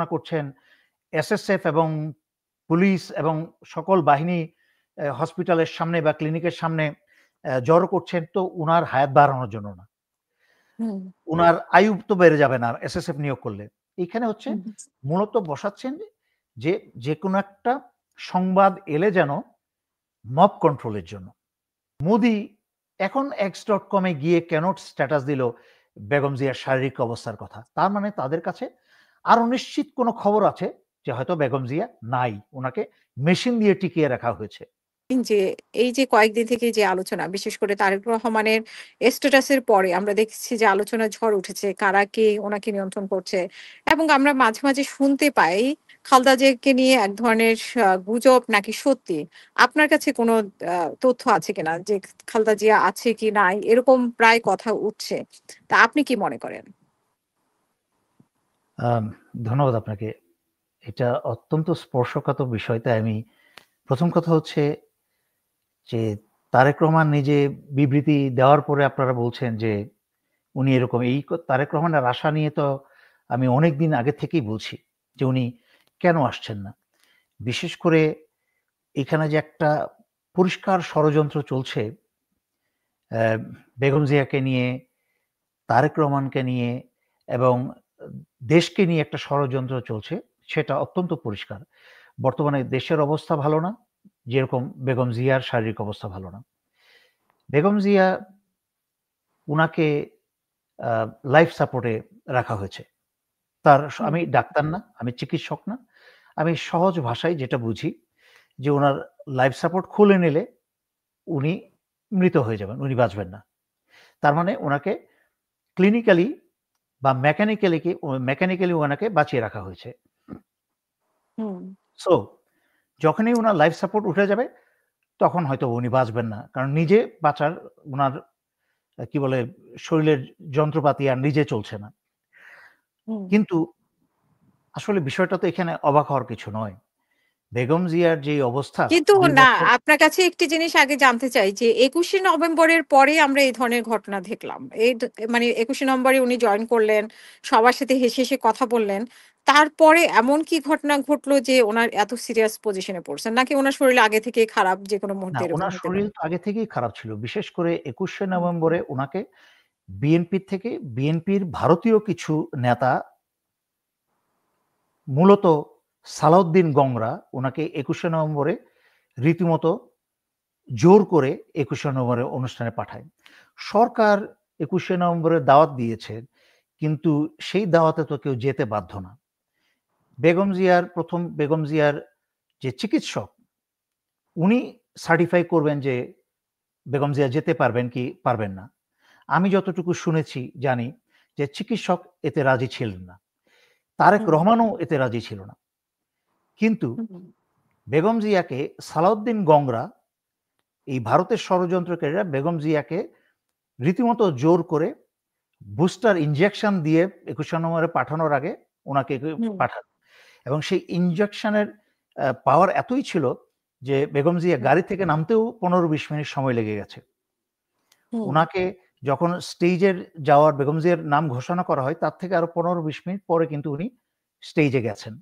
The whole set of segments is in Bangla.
ঘোষণা করছেন, এসএসএফ এবং পুলিশ এবং সকল বাহিনী হসপিটালের সামনে বা ক্লিনিকের সামনে জড়ো করছেন, তো উনার হায়াত বাড়ানোর জন্য না, উনার আয়ু তো বেড়ে যাবে না এসএসএফ নিয়োগ করলে। এইখানে হচ্ছে মূলত বসাচ্ছেন যে যে কোনো একটা সংবাদ এলে যেন মব কন্ট্রোলের জন্য। মোদি এখন x.com-এ গিয়ে কেন স্ট্যাটাস দিল বেগম জিয়ার শারীরিক অবস্থার কথা? তার মানে তাদের কাছে আরো নিশ্চিত কোনো খবর আছে যে হয়তো বেগম জিয়া নাই, ওনাকে মেশিন দিয়ে টিকিয়ে রাখা হয়েছে। যে এই যে কয়েকদিন থেকে যে আলোচনা, বিশেষ করে তারেক রহমানের স্ট্যাটাসের পরে আমরা দেখছি যে আলোচনা ঝড় উঠেছে, কারা কে ওনাকে নিয়ন্ত্রণ করছে, এবং আমরা মাঝে মাঝে শুনতে পাই খালেদা জিয়াকে নিয়ে এক ধরনের গুজব নাকি সত্যি। আপনার কাছে কোনো তথ্য আছে কিনা যে খালেদা জিয়া আছে কি নাই, এরকম প্রায় কথা উঠছে, তা আপনি কি মনে করেন? ধন্যবাদ আপনাকে। এটা অত্যন্ত স্পর্শকাতর বিষয়। তাই আমি প্রথম কথা হচ্ছে যে তারেক রহমান নিজে বিবৃতি দেওয়ার পরে আপনারা বলছেন যে উনি এরকম, এই তারেক রহমানের আশা নিয়ে তো আমি অনেকদিন আগে থেকেই বলছি যে উনি কেন আসছেন না। বিশেষ করে এখানে যে একটা পরিষ্কার ষড়যন্ত্র চলছে বেগম জিয়াকে নিয়ে, তারেক রহমানকে নিয়ে এবং দেশকে নিয়ে একটা ষড়যন্ত্র চলছে, সেটা অত্যন্ত পরিষ্কার। বর্তমানে দেশের অবস্থা ভালো না, যেরকম বেগম জিয়ার শারীরিক অবস্থা ভালো না। বেগম জিয়া, উনাকে লাইফ সাপোর্টে রাখা হয়েছে। আমি ডাক্তার না, আমি চিকিৎসক না, আমি সহজ ভাষায় যেটা বুঝি যে উনার লাইফ সাপোর্ট খুলে নিলে উনি মৃত হয়ে যাবেন, উনি বাঁচবেন না। তার মানে ওনাকে ক্লিনিক্যালি বা মেকানিক্যালি ওনাকে বাঁচিয়ে রাখা হয়েছে। সো যখনই উনার লাইফ সাপোর্ট উঠে যাবে তখন হয়তো উনি বাঁচবেন না, কারণ নিজে বাঁচার উনার কি বলে শরীরের যন্ত্রপাতি আর নিজে চলছে না। কিন্তু আসলে বিষয়টা তো এখানে অবাক হওয়ার কিছু নয়। বেগম জিয়ার যে অবস্থা, কিন্তু ২ না, বছর আপনার কাছে একটি জিনিস আগে জানতে চাই যে ২১শে নভেম্বরের পরে আমরা এই ধরনের ঘটনা দেখলাম। মানে ২১শে নভেম্বরে উনি জয়েন করলেন, সবার সাথে হেসে, হেসে কথা বললেন। তারপরে এমন কি ঘটনা ঘটলো যে উনার এত সিরিয়াস পজিশনে পড়ছেন? নাকি উনার শরীর আগে থেকেই খারাপ, যেকোনো না, মুহূর্তে এরকম উনার হতে শরীর পারে? তো আগে থেকেই খারাপ ছিল। বিশেষ করে ২১শে নভেম্বরে উনাকে বিএনপির ভারতীয় কিছু নেতা, মূলত সালাউদ্দিন গংরা, উনাকে ২১শে নভেম্বরে রীতিমতো জোর করে ২১শে নভেম্বরে অনুষ্ঠানে পাঠায়। সরকার ২১শে নভেম্বরে দাওয়াত দিয়েছে, কিন্তু সেই দাওয়াতে তো কেউ যেতে বাধ্য না। বেগম জিয়ার যে চিকিৎসক, উনি সার্টিফাই করবেন যে বেগম জিয়া যেতে পারবেন কি পারবেন না। আমি যতটুকু শুনেছি, জানি যে চিকিৎসক এতে রাজি ছিলেন না। তারেক রহমানও এতে রাজি ছিল না। কিন্তু বেগম জিয়াকে সালাউদ্দিন গংরা, এই ভারতের ষড়যন্ত্রকারীরা বেগম জিয়াকে রীতিমতো জোর করে বুস্টার ইনজেকশন দিয়ে ২১শে নভেম্বরে পাঠানোর আগে ওনাকে পাঠান, এবং সেই ইনজেকশনের পাওয়ার এতই ছিল যে বেগম জিয়া গাড়ি থেকে নামতেও ১৫-২০ মিনিট সময় লেগে গেছে। উনাকে যখন স্টেজের যাওয়ার বেগম জিয়ার নাম ঘোষণা করা হয়, তার থেকে আরো ১৫-২০ মিনিট পরে কিন্তু উনি স্টেজে গেছেন।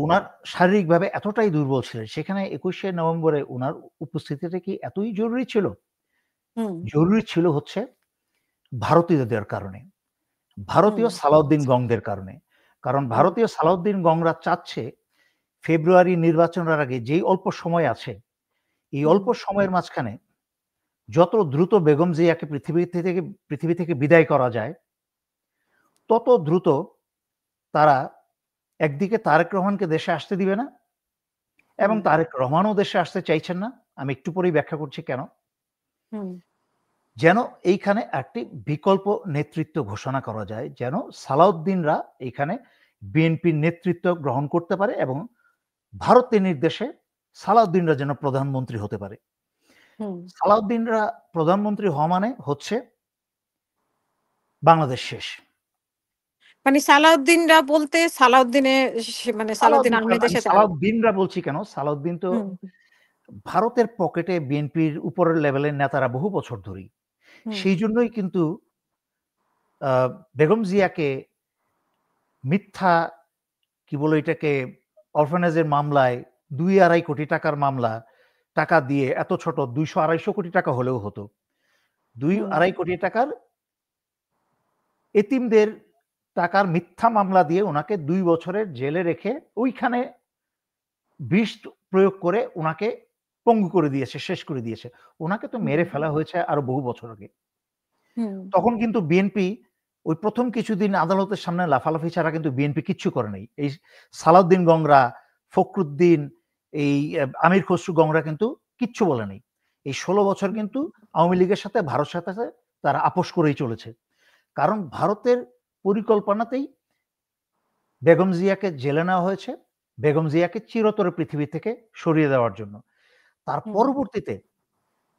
উনার শারীরিকভাবে এতটাই দুর্বল ছিলেন, সেখানে ২১শে নভেম্বরে উনার উপস্থিতিটা কি এতই জরুরি ছিল? জরুরি ছিল হচ্ছে ভারতীয়দের কারণে, ভারতীয় সালাউদ্দিন গংদের কারণে। কারণ ভারতীয় সালাউদ্দিন গংরা চাচ্ছে ফেব্রুয়ারি নির্বাচনের আগে যেই অল্প সময় আছে, এই অল্প সময়ের মাঝখানে যত দ্রুত বেগম জিয়াকে পৃথিবী থেকে বিদায় করা যায়, তত দ্রুত তারা একদিকে তারেক রহমানকে দেশে আসতে দিবে না, এবং তারেক রহমানও দেশে আসতে চাইছেন না। আমি একটু পরেই ব্যাখ্যা করছি কেন। যেন এইখানে একটি বিকল্প নেতৃত্ব ঘোষণা করা যায়, যেন সালাউদ্দিনরা এইখানে বিএনপির নেতৃত্ব গ্রহণ করতে পারে এবং ভারতের নির্দেশে সালাউদ্দিনরা যেন প্রধানমন্ত্রী হতে পারে। সালাউদ্দিনরা প্রধানমন্ত্রী হওয়া মানে হচ্ছে বাংলাদেশ শেষ। মানে সালাউদ্দিনরা বলতে মানে সালাউদ্দিন আহমেদের আমি সাথে সালাউদ্দিনরা বলছি কেন? সালাউদ্দিন তো ভারতের পকেটে বিএনপির উপরের লেভেলের নেতারা বহু বছর ধরেই। সেই জন্যই কিন্তু বেগম জিয়াকে মিথ্যা কি বলে এটাকে, অরফানেজের মামলায় ২-২.৫ কোটি টাকার মামলা, টাকা দিয়ে এত ছোট ২০০-২৫০ কোটি টাকা হলেও হতো। হুম, ২-২.৫ কোটি টাকার এতিমদের টাকার মিথ্যা মামলা দিয়ে উনাকে ২ বছরের জেলে রেখে ওইখানে বিষ প্রয়োগ করে উনাকে পঙ্গু করে দিয়েছে, শেষ করে দিয়েছে। উনাকে তো মেরে হুম, ফেলা হয়েছে আরো বহু বছর আগে। হুম, তখন কিন্তু বিএনপি ওই ১ম কিছুদিন আদালতের সামনে লাফালাফি ছাড়া কিন্তু বিএনপি কিচ্ছু করে নাই। এই সালাউদ্দিন গংরা, ফখরুদ্দিন, এই আমির খসরু গংরা কিন্তু কিচ্ছু বলে নাই। এই ১৬ বছর কিন্তু আওয়ামী লীগের সাথে ভারতের সাথে তারা আপোস করেই চলেছে। কারণ ভারতের পরিকল্পনাতেই বেগম জিয়াকে জেলে নেওয়া হয়েছে, বেগম জিয়াকে চিরতরে পৃথিবী থেকে সরিয়ে দেওয়ার জন্য। তার হুম, পরবর্তীতে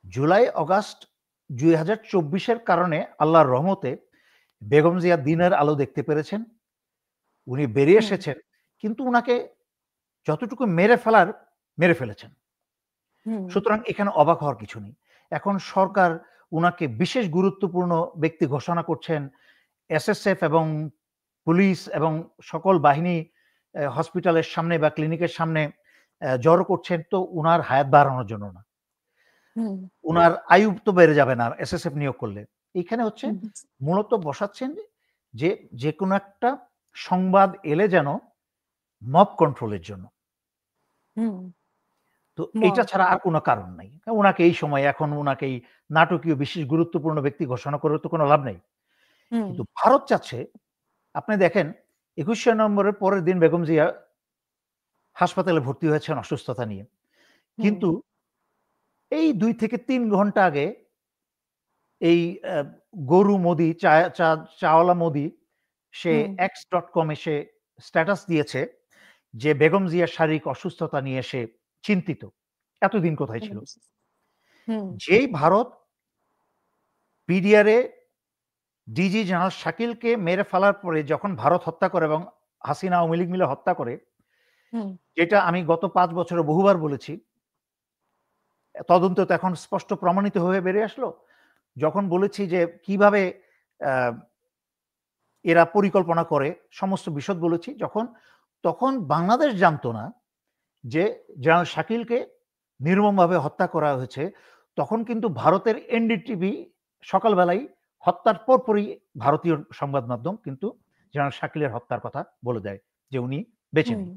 জুলাই-অগাস্ট ২০২৪ এর কারণে আল্লাহর রহমতে বেগম জিয়া দিনের আলো দেখতে পেরেছেন। উনি বেরিয়ে হুম, এসেছেন। কিন্তু উনাকে যতটুকু মেরে ফেলার, মেরে ফেলেছেন। হুম, সুতরাং এখানে অবাক হওয়ার কিছু নেই। এখন সরকার উনাকে বিশেষ গুরুত্বপূর্ণ ব্যক্তি ঘোষণা করছেন। এসএসএফ এবং পুলিশ এবং সকল বাহিনী হসপিটালের সামনে বা ক্লিনিকের সামনে জড়ো করছেন তো উনার হায়াত বাড়ানোর জন্য না। হুম, উনার আয়ু তো বেড়ে যাবে না এসএসএফ নিয়োগ করলে। এইখানে হচ্ছে হুম, মূলত বসাচ্ছেন যে, যেকোনো একটা সংবাদ এলে যেন মব কন্ট্রোলের জন্য। হুম, তো এইটা মব। ছাড়া আর কোনো কারণ নাই। উনাকে এই সময় এখন উনাকে এই নাটকীয় বিশেষ গুরুত্বপূর্ণ ব্যক্তি ঘোষণা করে তো কোনো লাভ নাই। হুম, কিন্তু ভারত চাচ্ছে, আপনি দেখেন ২১শে নভেম্বরের পরের দিন বেগম জিয়া হাসপাতালে ভর্তি হয়েছেন অসুস্থতা নিয়ে। হুম, কিন্তু এই ২ থেকে ৩ ঘন্টা আগে এই অ্যা গরু মোদি, চাওয়ালা মোদি সে হুম, x.com এ সে স্ট্যাটাস দিয়েছে যে বেগম জিয়ার শারীরিক অসুস্থতা নিয়ে সে চিন্তিত। এতদিন কোথায় ছিল? হুম, হুম, যেই ভারত পিডিআর এ ডিজি জেনারেল শাকিলকে মেরে ফেলার পরে যখন ভারত হত্যা করে এবং হাসিনা আওয়ামী লীগ মিলে হত্যা করে, হুম, যেটা আমি গত ৫ বছরে বহুবার বলেছি, তদন্ত তো এখন স্পষ্ট প্রমাণিত হয়ে বেরিয়ে আসলো। যখন বলেছি যে কিভাবে আ এরা পরিকল্পনা করে সমস্ত বিশদ বলেছি তখন বাংলাদেশ জানতো না যে জেনারেল শাকিলকে নির্মমভাবে হত্যা করা হয়েছে। তখন কিন্তু ভারতের এনডিটিভি সকালবেলায় হত্যার পরপরই ভারতীয় সংবাদ মাধ্যম কিন্তু জেনারেল শাকিলের হত্যার কথা বলে দেয় যে উনি বেঁচে হুম, নেই।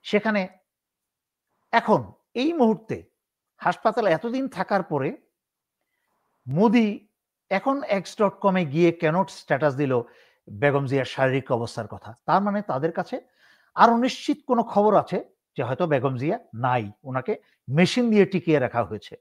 সেখানে এখন এই মুহূর্তে হাসপাতালে এতদিন থাকার পরে মোদি এখন x.com এ গিয়ে কেন স্ট্যাটাস দিল বেগম জিয়ার শারীরিক অবস্থার কথা? তার মানে তাদের কাছে আরো নিশ্চিত কোনো খবর আছে যে হয়তো বেগম জিয়া নাই। উনাকে মেশিন দিয়ে টিকিয়ে রাখা হয়েছে।